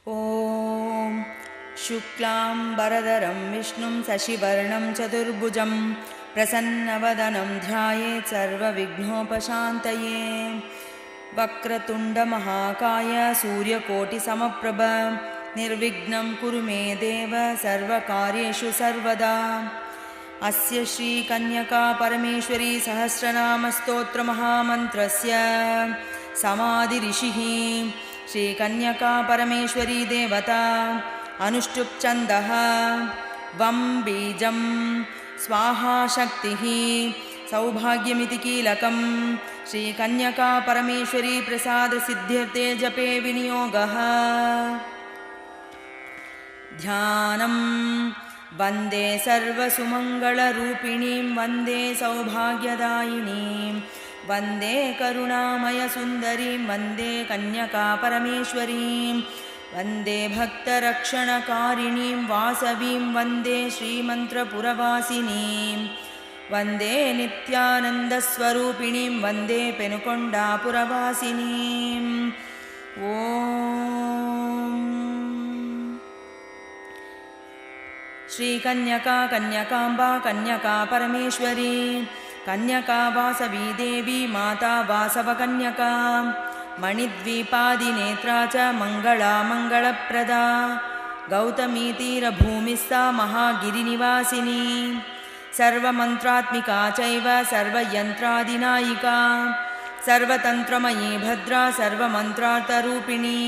ॐ शुक्लाम्बरधरं विष्णुं शशिवर्णं चतुर्भुजं प्रसन्नवदनं ध्यायेत् सर्वविघ्नोपशान्तये। वक्रतुण्डमहाकाय सूर्यकोटिसमप्रभ निर्विघ्नं कुरु मे देव सर्वकार्येषु सर्वदा। अस्य श्रीकन्यका परमेश्वरी सहस्रनामस्तोत्रमहामन्त्रस्य समाधिऋषिः श्रीकन्यका परमेश्वरी देवता अनुष्टुप् छन्दः वं बीजं स्वाहा शक्तिः सौभाग्यमिति कीलकं श्रीकन्यका परमेश्वरी प्रसादसिद्ध्यर्थे जपे विनियोगः। ध्यानं वन्दे सर्वसुमङ्गलरूपिणीं वन्दे सौभाग्यदायिनीं वन्दे करुणामयसुन्दरीं वन्दे कन्यका परमेश्वरीं वन्दे भक्तरक्षणकारिणीं वासवीं वन्दे श्रीमन्त्रपुरवासिनीं वन्दे नित्यानन्दस्वरूपिणीं वन्दे पेनुकोण्डापुरवासिनीम्। ॐ श्रीकन्यका कन्यकाम्बा कन्यका परमेश्वरी कन्यका वासवी देवी माता वासवकन्यका मणिद्वीपादिनेत्रा च मङ्गला मङ्गलप्रदा गौतमीतीरभूमिस्था महागिरिनिवासिनी सर्वमन्त्रात्मिका चैव सर्वयन्त्रादिनायिका सर्वतन्त्रमयी भद्रा सर्वमन्त्रार्थरूपिणी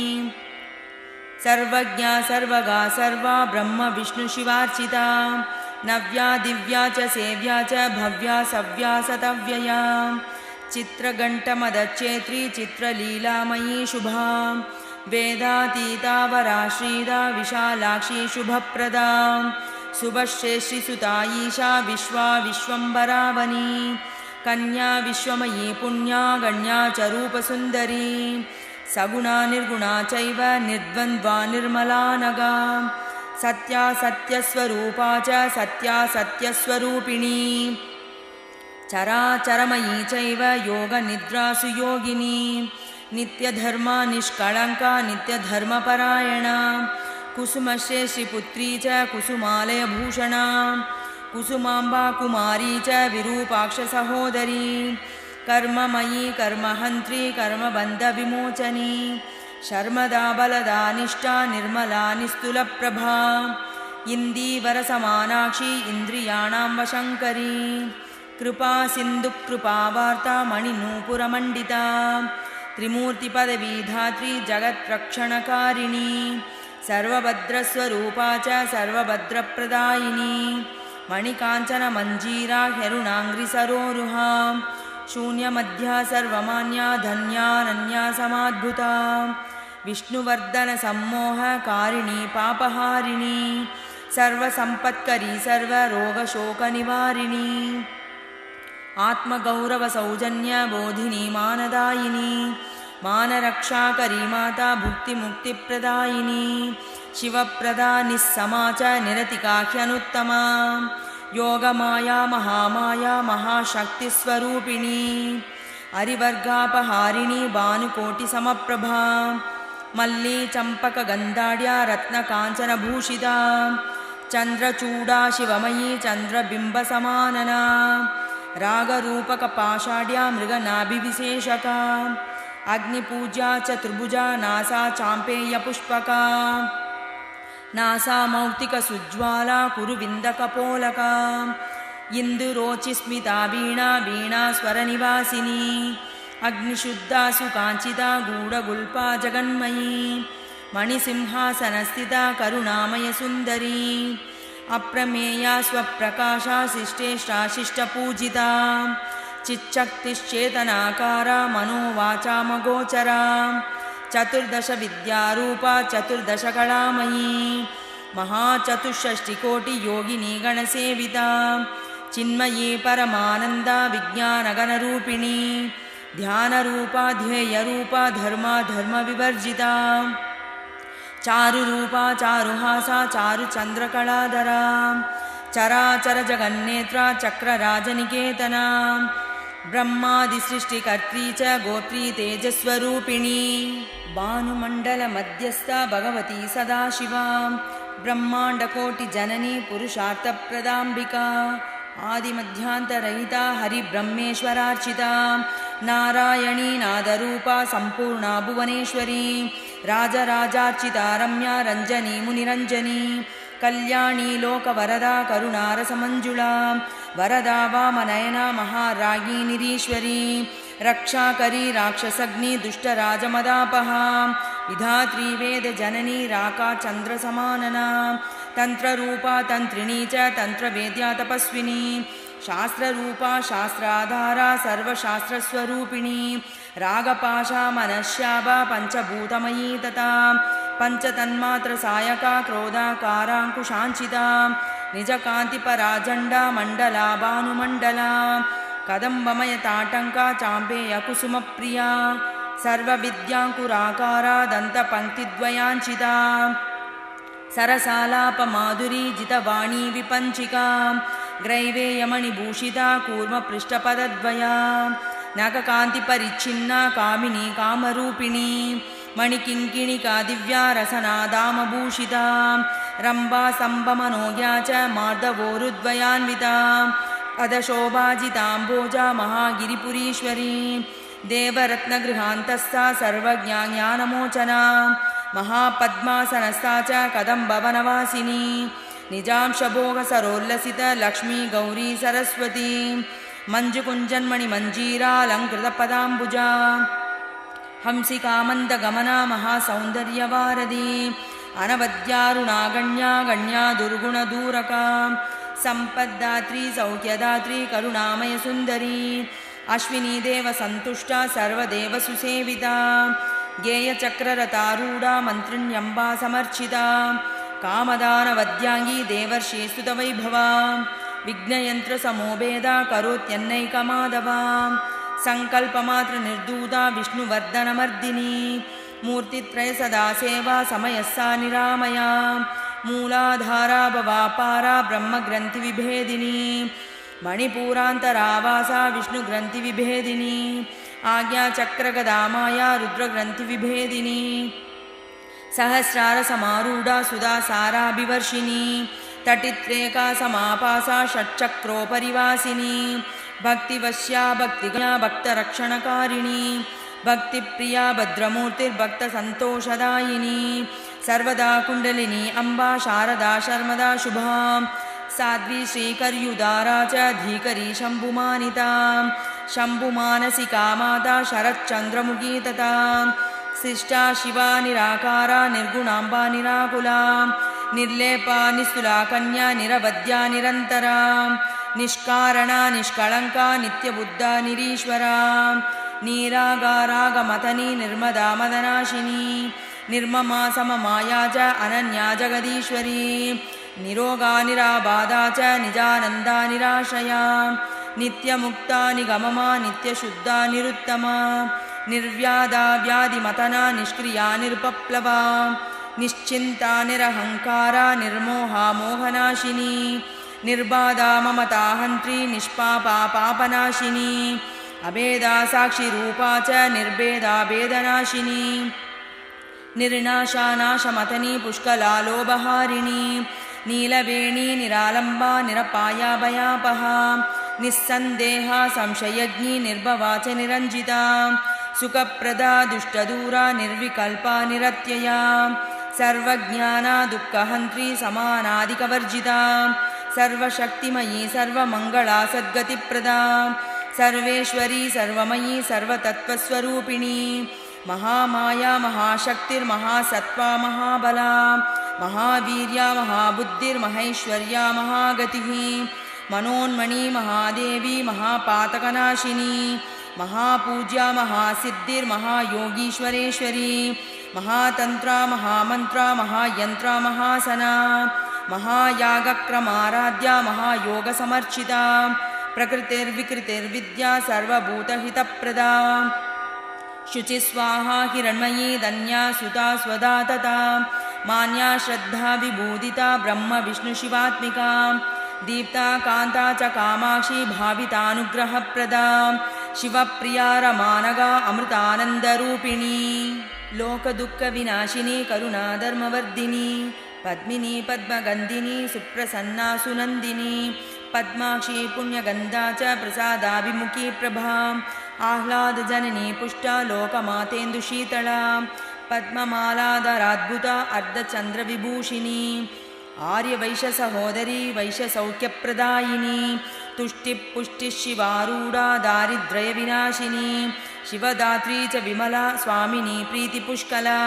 सर्वज्ञा सर्वगा सर्वा ब्रह्म विष्णु शिवार्चिता नव्या दिव्या च सेव्या च भव्या सव्या सतव्यया चित्रघण्टमदच्छेत्री चित्रलीलामयी शुभा वेदातीता वराश्रीदा विशालाक्षी शुभप्रदा शुभश्रेष्ठिसुता ईशा विश्वा विश्वम्भरावनी कन्या विश्वमयी पुण्या गण्या च रूपसुन्दरी सगुणा निर्गुणा चैव निर्द्वन्द्वा निर्मला नगा सत्या सत्यस्वरूपा च सत्या सत्यस्वरूपिणी चराचरमयी चैव योगनिद्रासु योगिनी नित्यधर्मा निष्कळङ्का नित्यधर्मपरायणा कुसुमश्रेष्ठिपुत्री च कुसुमालयभूषणा कुसुमाम्बा कुमारी च विरूपाक्षसहोदरी कर्ममयी कर्महन्त्री कर्मबन्धविमोचनी शर्मदा बलदा निष्ठा निर्मला निस्तुलप्रभा इन्दीवरसमानाक्षी इन्द्रियाणां वशङ्करी कृपा सिन्धुकृपावार्ता मणिनूपुरमण्डिता त्रिमूर्तिपदवीधात्री जगत्रक्षणकारिणी सर्वभद्रस्वरूपा च सर्वभद्रप्रदायिनी मणिकाञ्चनमञ्जीरा ह्यरुणाङ्घ्रिसरोरुहा शून्यमध्या सर्वमान्या धन्यानन्या समाद्भुता विष्णुवर्धनसम्मोहकारिणी पापहारिणी सर्वसम्पत्करी सर्वरोगशोकनिवारिणी आत्मगौरवसौजन्यबोधिनी मानदायिनी मानरक्षाकरी माता भुक्तिमुक्तिप्रदायिनी शिवप्रदा निस्समा च निरतिका ह्यनुत्तमा योगमाया महामाया महाशक्तिस्वरूपिणी हरिवर्गापहारिणी भानुकोटिसमप्रभा मल्ली चम्पकगन्धाढ्या रत्नकाञ्चनभूषिता चन्द्रचूडा शिवमयी चन्द्रबिम्बसमानना रागरूपकपाषाढ्या मृगनाभिविशेषका अग्निपूजा चतुर्भुजा नासा चाम्पेयपुष्पका नासा मौक्तिकसुज्ज्वाला कुरुविन्दकपोलका इन्दुरोचिस्मिता वीणा वीणा स्वरनिवासिनी अग्निशुद्धा सुकाञ्चिता गूढगुल्पा जगन्मयी मणिसिंहासनस्थिता करुणामयसुन्दरी अप्रमेया स्वप्रकाशा शिष्टेष्टाशिष्टपूजिता चिच्शक्तिश्चेतनाकारा मनोवाचामगोचरा चतुर्दश विद्यारूपा चतुर्दशकलामयी महाचतुष्षष्टिकोटियोगिनी गणसेविता चिन्मयी परमानन्दा विज्ञानगणरूपिणी ध्यानरूपा ध्येयरूपा धर्मा धर्मविवर्जिता चारुरूपा चारुहासा चारुचन्द्रकलाधरा चराचरजगन्नेत्रा चक्रराजनिकेतना ब्रह्मादिसृष्टिकर्त्री च गोत्री तेजस्वरूपिणी भानुमण्डलमध्यस्था भगवती सदाशिवा ब्रह्माण्डकोटिजननी पुरुषार्थप्रदाम्बिका आदिमध्यान्तरहिता हरिब्रह्मेश्वरार्चिता नारायणी नादरूपा सम्पूर्णा भुवनेश्वरी राजराजार्चिता रम्या रञ्जनी मुनिरञ्जनी कल्याणी लोकवरदा करुणारसमञ्जुला वरदा वामनयना महारागी निरीश्वरी रक्षाकरी राक्षसग्नि दुष्टराजमदापहा विधात्री वेदजननी राका चन्द्रसमानना तन्त्ररूपा तन्त्रिणी च तन्त्रवेद्या तपस्विनी शास्त्ररूपा शास्त्राधारा सर्वशास्त्रस्वरूपिणी रागपाशा मनश्याभा पञ्चभूतमयी तथा पञ्चतन्मात्रसायका क्रोधाकाराङ्कुशाञ्चिता निजकान्तिपराजण्डा मण्डला भानुमण्डला कदम्बमयताटङ्का चाम्पेयकुसुमप्रिया सर्वविद्याङ्कुराकारा दन्तपङ्क्तिद्वयाञ्चिता सरसालापमाधुरी जितवाणी विपञ्चिका ग्रैवेयमणिभूषिता कूर्मपृष्ठपदद्वया नखकान्तिपरिच्छिन्ना कामिनी कामरूपिणी मणिकिङ्किणिका दिव्या रसनादामभूषिता रम्भा सम्भमनोज्ञा च मार्दवोरुद्वयान्विता अदशोभाजिताम्बोजा महागिरिपुरीश्वरी देवरत्नगृहान्तस्था सर्वज्ञानमोचना महापद्मासनस्था च कदम्बवनवासिनी निजांशभोगसरोल्लसित लक्ष्मी गौरी सरस्वती मञ्जुकुञ्जन्मणिमञ्जीरालङ्कृतपदाम्बुजा हंसिकामन्दगमना महासौन्दर्यवारदी अनवद्यारुणागण्या गण्या दुर्गुणदूरका सम्पद्दात्री सौख्यदात्री करुणामयसुन्दरी अश्विनी देवसन्तुष्टा सर्वदेवसुसेविता गेयचक्ररथारूढा मन्त्रिण्यम्बा समर्चिता कामदानवद्याङ्गी देवर्षिस्तुतवैभवा विघ्नयन्त्रसमोभेदा करोत्यन्नैकमाधवा सङ्कल्पमात्रनिर्धूता विष्णुवर्धनमर्दिनी मूर्तित्रयसदा सेवा समयः सा निरामया मूलाधारा भवापारा ब्रह्मग्रन्थिविभेदिनी मणिपूरान्तरावासा विष्णुग्रन्थिविभेदिनी आज्ञाचक्रगदामाया रुद्रग्रन्थिविभेदिनी सहस्रारसमारूढा सुधासाराभिवर्षिणी तटित्रेका समापासा षट्चक्रोपरिवासिनी भक्तिवश्या भक्तिज्ञा भक्तरक्षणकारिणी भक्तिप्रिया भद्रमूर्तिर्भक्तसन्तोषदायिनी सर्वदा कुण्डलिनी अम्बा शारदा शर्मदा शुभा साध्वी श्रीकर्युदारा च धीकरी शम्भुमानिता शम्भुमानसिका माता शरच्चन्द्रमुखी तथा शिष्टा शिवा निराकारा निर्गुणाम्बा निराकुला निर्लेपा निस्तुला कन्या निरवद्या निरन्तरा निष्कारणा निष्कळङ्का नित्यबुद्धा निरीश्वरा नीरागारागमथनी निर्मदा मदनाशिनी निर्ममा सममाया च अनन्या जगदीश्वरी निरोगा निराबाधा च निजानन्दा निराश्रया नित्यमुक्ता निगममा नित्यशुद्धा निरुत्तमा निर्व्याधा व्याधिमतना निष्क्रिया निरुपप्लवा निश्चिन्ता निरहङ्कारा निर्मोहा मोहनाशिनी निर्बाधा ममताहन्त्री निष्पापा पापनाशिनी अभेदा साक्षिरूपा च निर्भेदा भेदनाशिनी निर्नाशा नाशमथनी पुष्कला लोभहारिणी नीलवेणी निरालम्बा निरपाया भयापहा निस्सन्देहा संशयज्ञी निर्भवा च निरञ्जिता सुखप्रदा दुष्टदूरा निर्विकल्पा निरत्यया सर्वज्ञाना दुःखहन्त्री समानादिकवर्जिता सर्वशक्तिमयी सर्वमङ्गला सद्गतिप्रदा सर्वेश्वरी सर्वमयी सर्वतत्त्वस्वरूपिणी महामाया महाशक्तिर्महासत्त्वा महाबला महावीर्या महाबुद्धिर्महैश्वर्या महागतिः मनोन्मणि महादेवी महापातकनाशिनी महापूज्या महासिद्धिर्महायोगीश्वरेश्वरी महातन्त्रा महामन्त्रा महायन्त्रा महासना महायागक्रमाराध्या महायोगसमर्चिता प्रकृतिर्विकृतिर्विद्या सर्वभूतहितप्रदा शुचिस्वाहा हिरण्मयी धन्या सुता स्वदा तथा मान्या श्रद्धा विबोधिता ब्रह्म विष्णुशिवात्मिका दीप्ता कान्ता च कामाक्षी भावितानुग्रहप्रदा शिवप्रिया रमानगा अमृतानन्दरूपिणी लोकदुःखविनाशिनी करुणाधर्मवर्धिनी पद्मिनी पद्मगन्धिनी सुप्रसन्ना सुनन्दिनी पद्माक्षी पुण्यगन्धा च प्रसादाभिमुखी प्रभा आह्लादजननी पुष्टा लोकमातेन्दुशीतला पद्ममालाधराद्भुता अर्धचन्द्रविभूषिणी आर्यवैश्यसहोदरी वैश्यसौख्यप्रदायिनी तुष्टिपुष्टिः शिवारूढा दारिद्र्यविनाशिनी शिवदात्री च विमला स्वामिनी प्रीतिपुष्कला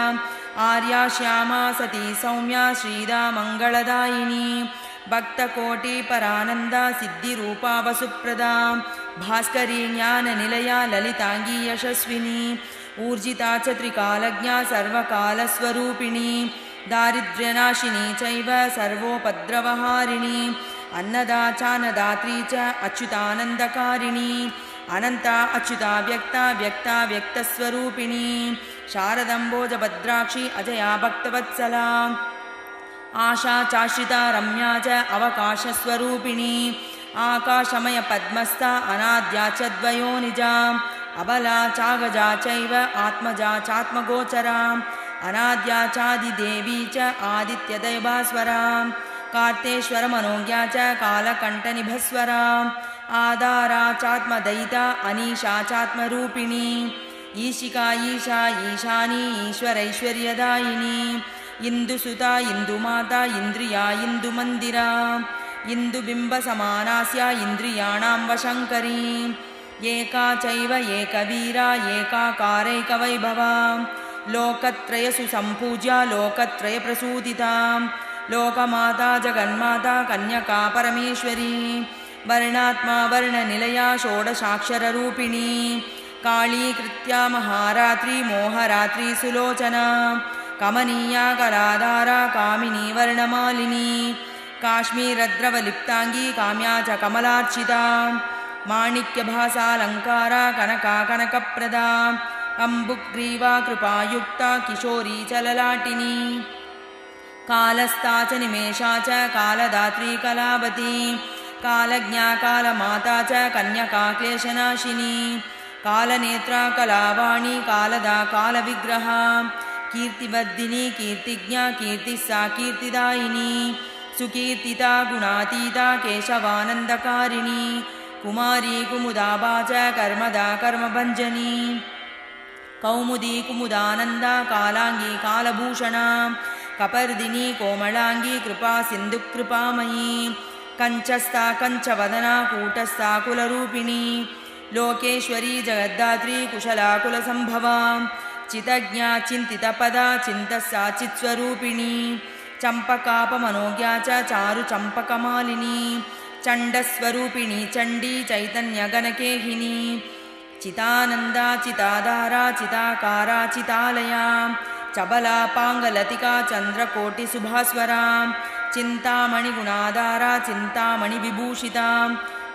आर्या श्यामा सती सौम्या श्रीदा मङ्गलदायिनी भक्तकोटिपरानन्दा सिद्धिरूपा वसुप्रदा भास्करी ज्ञाननिलया ललिताङ्गी यशस्विनी ऊर्जिता च त्रिकालज्ञा सर्वकालस्वरूपिणी दारिद्र्यनाशिनी चैव सर्वोपद्रवहारिणी अन्नदा चानदात्री च अच्युतानन्दकारिणी अनन्ता अच्युता व्यक्ता व्यक्ता व्यक्तस्वरूपिणी शारदम्बोजभद्राक्षी अजया भक्तवत्सला आशा चाश्रिता रम्या च अवकाशस्वरूपिणी आकाशमय पद्मस्था अनाद्या च द्वयोनिजा अबला चागजा चैव आत्मजा चात्मगोचरा अनाद्या चादिदेवी च आदित्यदैवास्वरा कार्तेश्वरमनोज्ञा च कालकण्ठनिभस्वरा आधारा चात्मदयिता अनीशा चात्मरूपिणी ईशिका ईशा ईशानी ईश्वरैश्वर्यदायिनी इन्दुसुता इन्दुमाता इन्द्रिया इन्दुमन्दिरा इन्दुबिम्बसमानास्या इन्द्रियाणां वशङ्करी एका चैव एकवीरा एकाकारैकवैभवा लोकत्रयसुसम्पूज्या लोकत्रयप्रसूदिता लोकमाता जगन्माता कन्यका परमेश्वरी वर्णात्मा वर्णनिलया षोडशाक्षररूपिणी कालीकृत्या महारात्री मोहरात्री सुलोचना कमनीया कलाधारा कामिनी वर्णमालिनी काश्मीरद्रवलिप्ताङ्गी काम्या च कमलार्चिता माणिक्यभासालङ्कारा कनका कनकप्रदा अम्बुग्रीवा कृपायुक्ता किशोरी च ललाटिनी कालस्था च निमेषा च कालदात्री कलावती कालज्ञा कालमाता च कन्यका क्लेशनाशिनी कालनेत्रा कलावाणी कालदा कालविग्रहा कीर्तिवर्धिनी कीर्तिज्ञा कीर्तिः सा कीर्तिदायिनी सुकीर्तिता गुणातीता केशवानन्दकारिणी कुमारी कुमुदाबा च कर्मदा कर्मभञ्जनी कौमुदी कुमुदानन्दा कालाङ्गी कालभूषणा कपर्दिनी कोमलाङ्गी कृपा सिन्धुकृपामयी कञ्चस्था कञ्चवदना कूटस्था कुलरूपिणी लोकेश्वरी जगद्धात्री कुशला कुलसम्भवा चितज्ञा चिन्तितपदा चिन्तस्सा चित्स्वरूपिणी चम्पकापमनोज्ञा च चारुचम्पकमालिनी चण्डस्वरूपिणी चण्डी चैतन्यगणकेहिनी चितानन्दा चिताधारा चिताकारा चितालया चबला पाङ्गलतिका चन्द्रकोटिसुभास्वरा चिन्तामणिगुणाधारा चिन्तामणिविभूषिता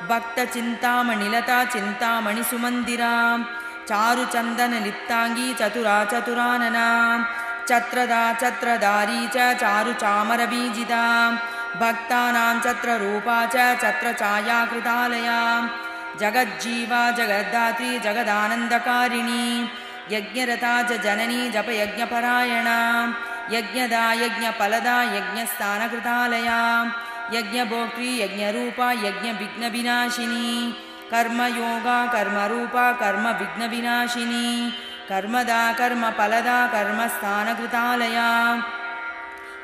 भक्तचिन्तामणिलता चिन्तामणिसुमन्दिरा चारुचन्दनलिप्ताङ्गी चतुरा चतुरानना छत्रदा छत्रधारी च चारुचामरबीजिता भक्तानां छत्ररूपा च छत्रछायाकृतालया जगज्जीवा जगद्धात्री जगदानन्दकारिणी यज्ञरता च जननी जपयज्ञपरायणा यज्ञदा यज्ञफलदा यज्ञस्थानकृतालया यज्ञभोक्त्री यज्ञरूपा यज्ञविघ्नविनाशिनी कर्मयोगा कर्मरूपा कर्मविघ्नविनाशिनी कर्मदा कर्मफलदा कर्मस्थानकृतालया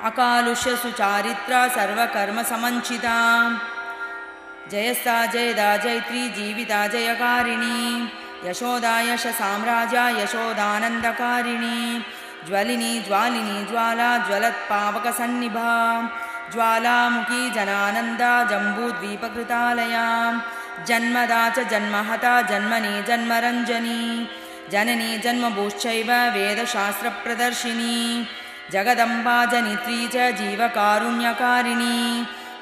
अकालुष्यसुचारित्रा सर्वकर्मसमञ्चिता जयस्था जयदा जयत्री जीविता जयकारिणी यशोदा यशसाम्राजा यशोदानन्दकारिणी ज्वलिनी ज्वालिनी ज्वाला ज्वलत्पावकसन्निभा ज्वालामुखी जनानन्दा जम्बूद्वीपकृतालया जन्मदा च जन्महता जन्मनि जन्मरञ्जनी जननी जन्मभूश्चैव वेदशास्त्रप्रदर्शिनी जगदम्बा जनित्री च जीवकारुण्यकारिणी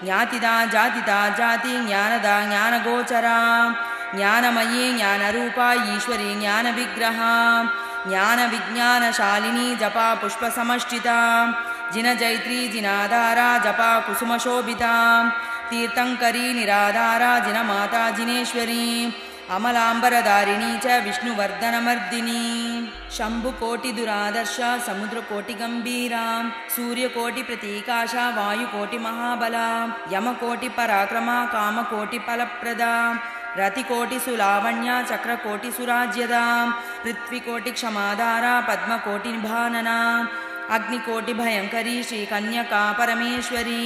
ज्ञातिदा जातिदा जाति ज्ञानदा ज्ञानगोचरा ज्ञानमयी ज्ञानरूपा ईश्वरी ज्ञानविग्रहा ज्ञानविज्ञानशालिनी जपा पुष्पसमष्टिता जिनजैत्री जिनाधारा जपा कुसुमशोभिता तीर्थंकरी निराधारा जिनमाता जिनेश्वरी अमलाम्बरधारिणी च विष्णुवर्धनमर्दिनी शम्भुकोटिदुरादर्शा समुद्रकोटिगम्भीरा सूर्यकोटिप्रतीकाशा वायुकोटिमहाबला यमकोटिपराक्रमा कामकोटिफलप्रदा रतिकोटिसुलावण्या चक्रकोटिसुराज्यदा पृथ्वीकोटिक्षमाधारा पद्मकोटिनिभानना अग्निकोटिभयङ्करी श्रीकन्यका परमेश्वरी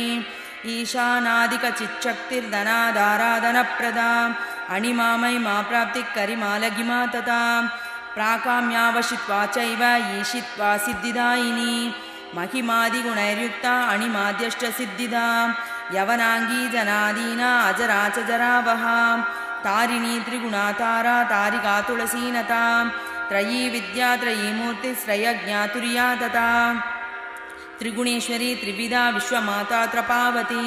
ईशानादिकचिच्शक्तिर्धनाधाराधनप्रदा अणिमामयिमा प्राप्तिकरिमालगिमा तथा प्राकाम्यावशित्वा चैव ईशित्वा सिद्धिदायिनी महिमादिगुणैर्युक्ता अणिमाद्यष्टसिद्धिदा यवनाङ्गी जनादीना अजरा च जरावहा तारिणी त्रिगुणातारा तारिका तुलसीनता त्रयी विद्या त्रयी मूर्तिस्त्रयज्ञा तुर्या तथा त्रिगुणेश्वरी त्रिविधा विश्वमाता त्रपावती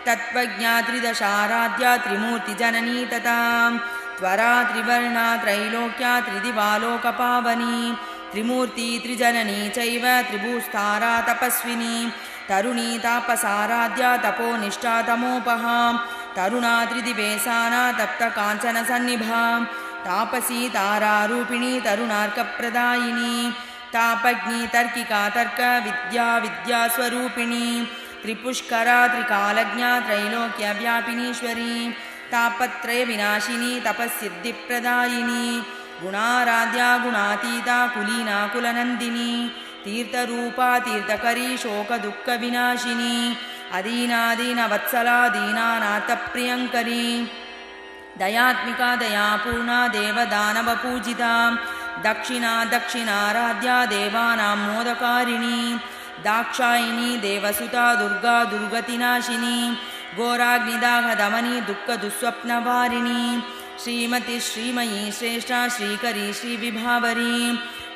तत्त्वज्ञा त्रिदशाराध्या त्रिमूर्तिजननी तथा त्वरा त्रिवर्णा त्रैलोक्या त्रिदिवालोकपावनी त्रिमूर्ति त्रिजननी चैव त्रिभुस्तारा तपस्विनी तरुणी तापसाराध्या तपोनिष्ठा तमोपहा तरुणा त्रिदिवेशाना तप्तकाञ्चनसन्निभा तापसी तारारूपिणी तरुणार्कप्रदायिनी तापज्ञी तर्किका तर्क विद्या विद्यास्वरूपिणी त्रिपुष्करा त्रिकालज्ञा त्रैलोक्यव्यापिनीश्वरी तापत्रयविनाशिनी तपस्सिद्धिप्रदायिनी गुणाराध्या गुणातीता कुलीना कुलनन्दिनी तीर्थरूपा तीर्थकरी शोकदुःखविनाशिनी अदीनादीनवत्सला दीनानाथप्रियङ्करी दयात्मिका दयापूर्णा देवदानवपूजिता दक्षिणा दक्षिणाराध्या देवानां मोदकारिणी दाक्षायिनी देवसुता दुर्गा दुर्गतिनाशिनी घोराग्निदाहदमनी दुःखदुःस्वप्नवारिणी श्रीमती श्रीमयी श्रेष्ठा श्रीकरी श्रीविभावरी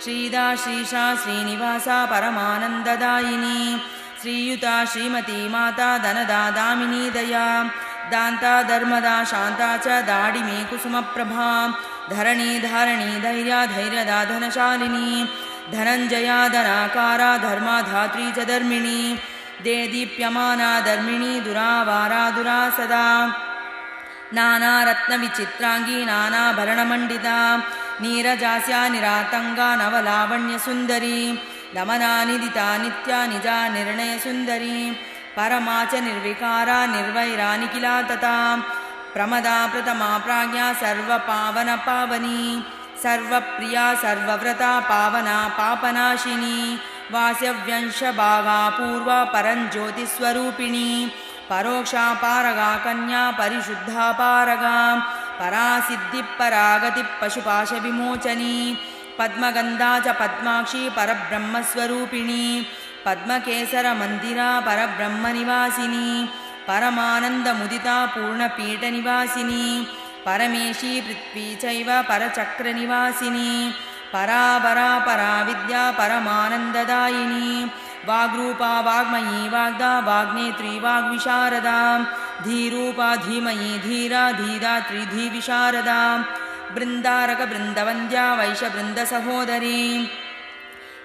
श्रीदा श्रीशा श्रीनिवासा परमानन्ददायिनी श्रीयुता श्रीमती माता धनदादामिनी दया दान्ता धर्मदा शान्ता च दाडिमी कुसुमप्रभा धरणी धारणी धैर्या धैर्यदा धनशालिनी धनञ्जया धनाकारा धर्मा धात्री च धर्मिणी देदीप्यमाना धर्मिणी दुरावारा दुरा सदा नानारत्नविचित्राङ्गी नानाभरणमण्डिता नीरजास्या निरातङ्गा नवलावण्यसुन्दरी दमना निदिता नित्या निजा निर्णयसुन्दरी परमा च निर्विकारा निर्वैरा निखिला तथा प्रमदा प्रथमा प्राज्ञा सर्वपावनपावनी सर्वप्रिया सर्वव्रता पावना पापनाशिनी वास्यव्यंशभागा पूर्वा परञ्ज्योतिस्वरूपिणी परोक्षा पारगा कन्या परिशुद्धा पारगा परासिद्धिपरागति पशुपाशविमोचनी पद्मगन्धा च पद्माक्षी परब्रह्मस्वरूपिणी पद्मकेसरमन्दिरा परब्रह्मनिवासिनी परमानन्दमुदिता पूर्णपीठनिवासिनी परमेशी पृथ्वी चैव परचक्रनिवासिनी परावरा पराविद्या परमानन्ददायिनी वाग्रूपा वाग्मयी वाग्दा वाग्नेत्री वाग्विशारदा धीरूपा धीमयी धीरा धीदात्री धीविशारदा बृन्दारकबृन्दवन्द्या वैशबृन्दसहोदरी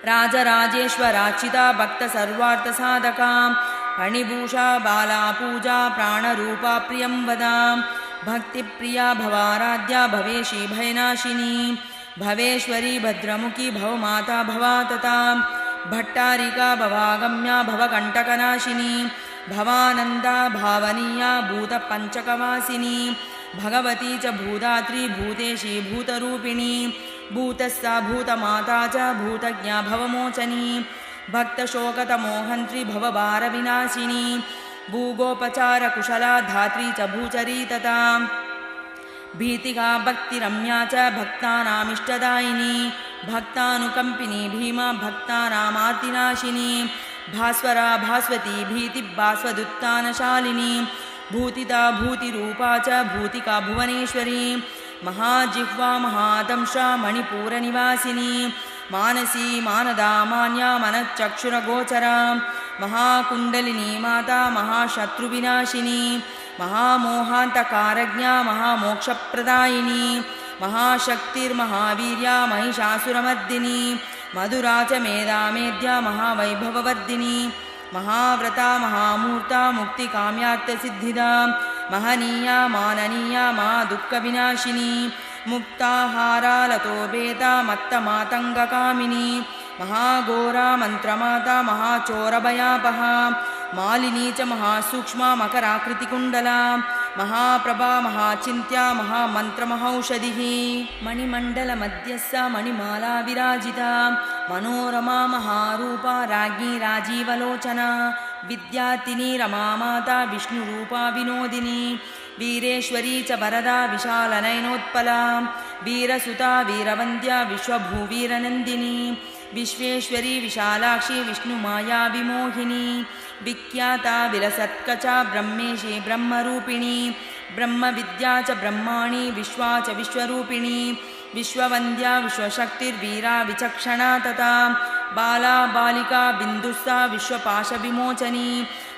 राजराजेश्वरार्चिता भक्तसर्वार्थसाधका फणिभूषा बाला पूजा प्राणरूपा प्रियं वदा भक्तिप्रिया भवाराध्या भवेशी भयनाशिनी भवेश्वरी भद्रमुखी भवमाता भवा तथा भट्टारिका भवागम्या भवकण्टकनाशिनी भवानन्दा भावनीया भूतपञ्चकवासिनी भगवती च भूधात्री भूतेशी भूतरूपिणी भूतस्सा भूतमाता च भूतज्ञा भवमोचनी भक्तशोकतमोहन्त्री भवभारविनाशिनी भूगोपचारकुशला धात्री च भूचरी तथा भीतिका भक्तिरम्या च भक्तानामिष्टदायिनी भक्तानुकम्पिनी भीमा भक्तानामार्तिनाशिनी भास्वरा भास्वती भीतिभास्वदुत्थानशालिनी भूतिता भूतिरूपा च भूतिका भुवनेश्वरी महाजिह्वा महादंशा मणिपूरनिवासिनी मानसी मानदा मान्या मनच्चक्षुरगोचरा महाकुण्डलिनी माता महाशत्रुविनाशिनी महामोहान्तकारज्ञा महामोक्षप्रदायिनी महाशक्तिर्महावीर्या महिषासुरमर्दिनी मधुरा च मेधामेध्या महावैभववर्धिनी महाव्रता महामूर्ता मुक्तिकाम्यार्थसिद्धिदा महनीया माननीया महादुःखविनाशिनी मुक्ताहारालतो बेता मत्तमातङ्गकामिनी महाघोरा मन्त्रमाता महाचोरभयापहा मालिनी च महासूक्ष्मा मकराकृतिकुण्डला महाप्रभा महाचिन्त्या महामन्त्रमहौषधिः मणिमण्डलमध्यस्सा मणिमाला विराजिता मनोरमा महारूपा राज्ञी राजीवलोचना विद्यार्थिनी रमामाता विष्णुरूपा विनोदिनी वीरेश्वरी च वरदा विशालनयनोत्पला वीरसुता वीरवन्द्या विश्वभूवीरनन्दिनी विश्वेश्वरी विशालाक्षी विष्णुमाया विमोहिनी विख्याता विलसत्कचा ब्रह्मेशी ब्रह्मरूपिणी ब्रह्मविद्या च ब्रह्माणी विश्वा च विश्वरूपिणी विश्ववन्द्या विश्वशक्तिर्वीरा विचक्षणा तथा बाला बालिका बिन्दुस्सा विश्वपाशविमोचनी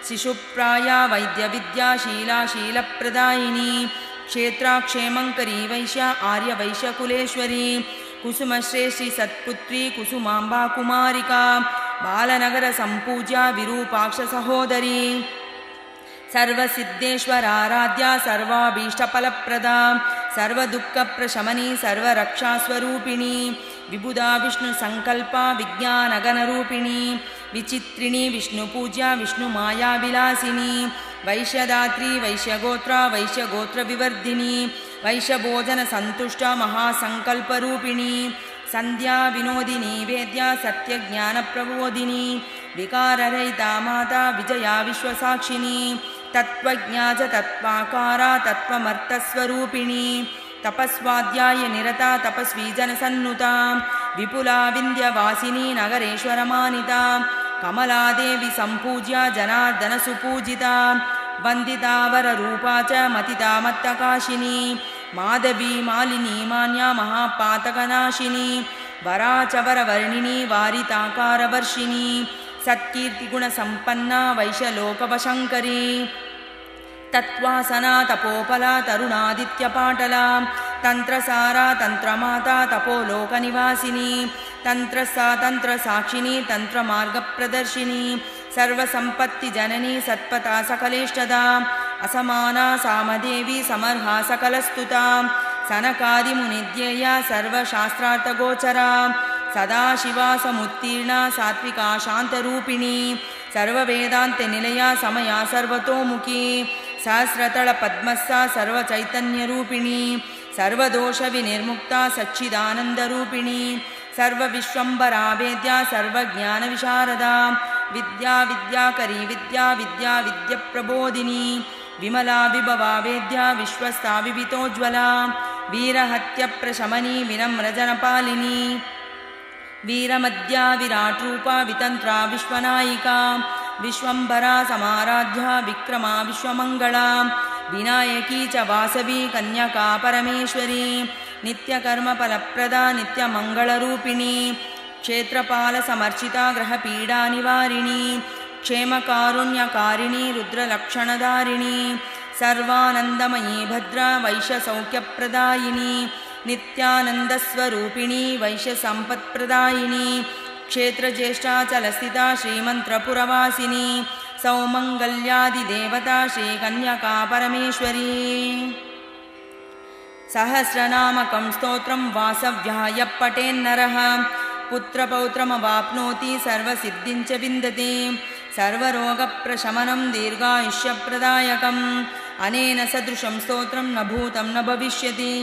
शिशुप्राया वैद्यविद्या शीला शीलप्रदायिनी क्षेत्राक्षेमङ्करी वैश्या आर्यवैश्यकुलेश्वरी कुसुमश्रेष्ठी सत्पुत्री कुसुमाम्बा कुमारिका बालनगर सम्पूज्या विरूपाक्ष सहोदरी सर्वसिद्धेश्वराराध्या सर्वाभीष्टफलप्रदा सर्वदुःखप्रशमनी सर्वरक्षास्वरूपिणी विबुधा विष्णुसङ्कल्पा विज्ञानगणरूपिणी विचित्रिणी विष्णुपूज्या विष्णुमायाविलासिनी वैश्यदात्री वैश्यगोत्रा वैश्यगोत्रविवर्धिनी वैश्यभोजनसन्तुष्टा महासङ्कल्परूपिणी सन्ध्या विनोदिनी वेद्या सत्यज्ञानप्रबोधिनी विकाररहिता माता विजया विश्वसाक्षिणी तत्त्वज्ञा च तत्त्वाकारा तत्त्वमर्थस्वरूपिणी तपस्वाध्याय निरता तपस्वी जनसन्नुता विपुला विन्ध्यवासिनी नगरेश्वरमानिता कमलादेवी सम्पूज्या जनार्दनसुपूजिता वन्दिता वररूपा च मतिता मत्तकाशिनी माधवी मालिनी मान्या महापातकनाशिनी वरा च वरवर्णिनी वारिताकारवर्षिणी सत्कीर्तिगुणसम्पन्ना वैश्यलोकवशङ्करी तत्त्वासना तपोपला तरुणादित्यपाटला तन्त्रसारा तन्त्रमाता तपोलोकनिवासिनी तन्त्रसा तन्त्रसाक्षिणी तन्त्रमार्गप्रदर्शिनी सर्वसम्पत्तिजननी सत्पथा सकलेष्टदा असमाना सामदेवी समर्हा सकलस्तुता सनकादिमुनिध्येया सर्वशास्त्रार्थगोचरा सदाशिवा समुत्तीर्णा सात्विका शान्तरूपिणी सर्ववेदान्तनिलया समया सर्वतोमुखी सहस्रतलपद्मस्सा सर्वचैतन्यरूपिणी सर्वदोषविनिर्मुक्ता सच्चिदानन्दरूपिणी सर्वविश्वम्भरा वेद्या सर्वज्ञानविशारदा विद्या विद्याकरी विद्या विद्या विद्यप्रबोधिनी विमला विभवा वेद्या विश्वस्ता विवितोज्ज्वला वीरहत्यप्रशमनी विनम्रजनपालिनी वीरमद्या विराट्रूपा वितन्त्रा विश्वनायिका विश्वम्भरा समाराध्या विक्रमा विश्वमङ्गला विनायकी च वासवी कन्यका परमेश्वरी नित्यकर्मफलप्रदा नित्यमङ्गलरूपिणी क्षेत्रपालसमर्चिता ग्रहपीडानिवारिणी क्षेमकारुण्यकारिणी रुद्रलक्षणधारिणी सर्वानन्दमयी भद्रा वैश्यसौख्यप्रदायिनी नित्यानन्दस्वरूपिणी वैश्यसम्पत्प्रदायिनी क्षेत्रज्येष्ठा चलस्थिता श्रीमन्त्रपुरवासिनी सौमङ्गल्यादिदेवता श्रीकन्यका परमेश्वरी सहस्रनामकं स्तोत्रं वासव्याय पठेन्नरः पुत्रपौत्रमवाप्नोति सर्वसिद्धिं च विन्दते सर्वरोगप्रशमनं दीर्घायुष्यप्रदायकम् अनेन सदृशं स्तोत्रं न भूतं न भविष्यति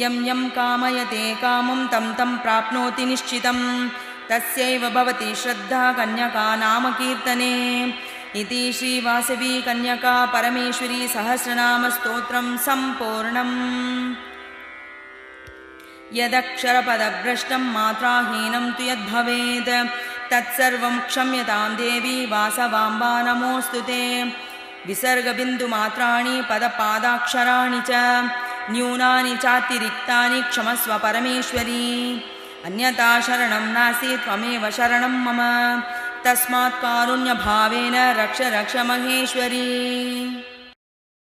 यं यं कामयते कामं तं तं प्राप्नोति निश्चितं तस्यैव भवति श्रद्धा कन्यका नाम कीर्तने इति श्रीवासवी कन्यका परमेश्वरी सहस्रनामस्तोत्रं सम्पूर्णम् यदक्षरपदभ्रष्टं मात्राहीनं तु यद्भवेत् तत्सर्वं क्षम्यतां देवी वासवाम्बा नमोऽस्तु ते विसर्गबिन्दुमात्राणि पदपादाक्षराणि च न्यूनानि चातिरिक्तानि क्षमस्व परमेश्वरी अन्यथा शरणं नास्ति त्वमेव शरणं मम तस्मात् कारुण्यभावेन रक्ष रक्ष महेश्वरी।